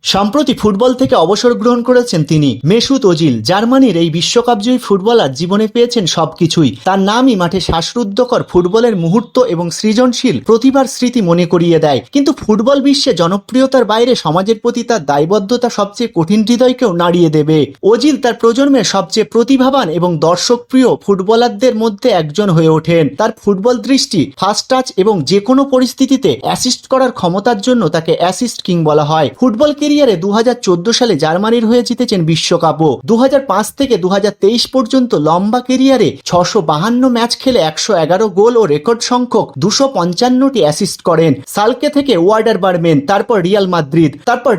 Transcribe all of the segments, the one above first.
সম্প্রতি ফুটবল থেকে অবসর গ্রহণ করেছেন তিনি। মেসুত ওজিল জার্মানির এই বিশ্বকাপজয়ী ফুটবলার জীবনে পেয়েছেন সবকিছুই। তার নামই মাঠে শ্বাসরুদ্ধকর ফুটবলের মুহূর্ত এবং সৃজনশীল প্রতিভার স্মৃতি মনে করিয়ে দেয়। কিন্তু ফুটবল বিশ্বে জনপ্রিয়তার বাইরে সমাজের প্রতি তার দায়বদ্ধতা সবচেয়ে কঠিন হৃদয়কেও নাড়িয়ে দেবে। ওজিল তার প্রজন্মের সবচেয়ে প্রতিভাবান এবং দর্শকপ্রিয় ফুটবলারদের মধ্যে একজন হয়ে ওঠেন। তার ফুটবল দৃষ্টি, ফাস্ট টাচ এবং যে কোনো পরিস্থিতিতে অ্যাসিস্ট করার ক্ষমতার জন্য তাকে অ্যাসিস্ট কিং বলা হয়। ফুটবল ক্যারিয়ারে 2014 সালে জার্মানির হয়ে জিতেছেন বিশ্বকাপও। 2005 থেকে 2023 পর্যন্ত লম্বা ক্যারিয়ারে 652 ম্যাচ খেলে 111 গোল ও রেকর্ড সংখ্যক 255টি অ্যাসিস্ট করেন। সালকে থেকে ওয়ার্ডার বারমেন, তারপর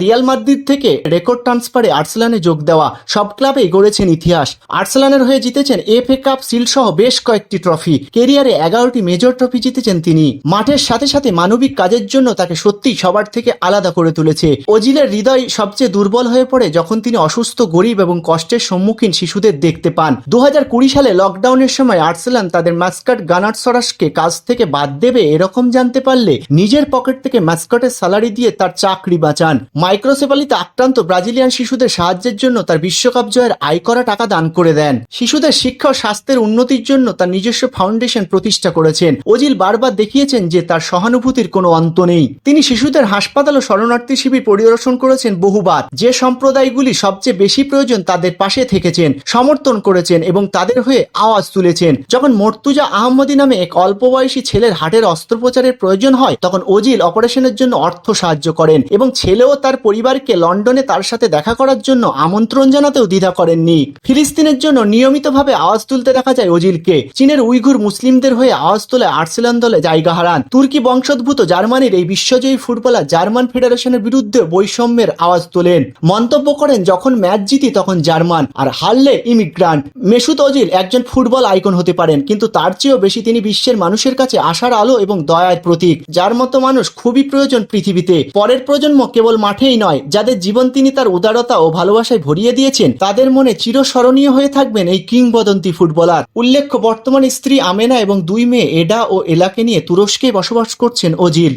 রিয়াল মাদ্রিদ থেকে রেকর্ড ট্রান্সফারে আর্সেনালে যোগ দেওয়া। সব ক্লাবেই গড়েছেন ইতিহাস। আর্সেনালের হয়ে জিতেছেন এফএ কাপ, শিল্ড সহ বেশ কয়েকটি ট্রফি। ক্যারিয়ারে 11টি মেজর ট্রফি জিতেছেন তিনি। মাঠের সাথে সাথে মানবিক কাজের জন্য তাকে সত্যিই সবার থেকে আলাদা করে তুলেছে। ওজিলের হৃদয় সবচেয়ে দুর্বল হয়ে পড়ে যখন তিনি অসুস্থ, গরিব এবং কষ্টের সম্মুখীন শিশুদের দেখতে পান। 2020 সালে লকডাউনের সময় আর্সেনাল তাদের ম্যাসকট গানার সরাসকে কাজ থেকে বাদ দেবে এরকম জানতে পারলে নিজের পকেট থেকে ম্যাসকটের স্যালারি দিয়ে তার চাকরি বাঁচান। মাইক্রোসেফালিতে আক্রান্ত ব্রাজিলিয়ান শিশুদের সাহায্যের জন্য তার বিশ্বকাপ জয়ের আয় করা টাকা দান করে দেন। শিশুদের শিক্ষা ও স্বাস্থ্যের উন্নতির জন্য তার নিজস্ব ফাউন্ডেশন প্রতিষ্ঠা করেছেন। ওজিল বারবার দেখিয়েছেন যে তার সহানুভূতির কোনো অন্ত নেই। তিনি শিশুদের হাসপাতাল ও শরণার্থী শিবির পরিদর্শন করেছেন বহুবার। যে সম্প্রদায়গুলি সবচেয়ে বেশি প্রয়োজন তাদের পাশে থেকেছেন, সমর্থন করেছেন এবং তাদের হয়ে আওয়াজ তুলেছেন। যখন মর্তুজা আহমদি নামে এক অল্প বয়সী ছেলের হার্টের অস্ত্রোপচারের প্রয়োজন হয় তখন ওজিল অপারেশনের জন্য অর্থ সাহায্য করেন এবং ছেলে ও তার পরিবারকে লন্ডনে তার সাথে দেখা করার জন্য আমন্ত্রণ জানাতেও দ্বিধা করেননি। ফিলিস্তিনের জন্য নিয়মিতভাবে আওয়াজ তুলতে দেখা যায় ওজিলকে। চীনের উইঘুর মুসলিমদের হয়ে আওয়াজ তুলে আর্সেনাল দলে জায়গা হারান। তুর্কি বংশোদ্ভূত জার্মানির এই বিশ্বজয়ী ফুটবলার জার্মান ফেডারেশনের বিরুদ্ধে বৈষম্যের আওয়াজ তোলেন। মন্তব্য করেন, যখন ম্যাচ জিতি তখন জার্মান, আর হারলে ইমিগ্রান্ট। মেসুত ওজিল একজন ফুটবল আইকন হতে পারেন, কিন্তু তার চেয়েও বেশি তিনি বিশ্বের মানুষের কাছে আশার আলো এবং দয়ার প্রতীক। যার মতো মানুষ খুবই প্রয়োজন পৃথিবীতে। পরের প্রজন্ম কেবল মাঠেই নয়, যাদের জীবন তিনি তার উদারতা ও ভালোবাসায় ভরিয়ে দিয়েছেন তাদের মনে চিরস্মরণীয় হয়ে থাকবেন এই কিংবদন্তি ফুটবলার। উল্লেখ্য, বর্তমানে স্ত্রী আমেনা এবং 2 মেয়ে এডা ও এলাকে নিয়ে তুরস্কে বসবাস করছেন ওজিল।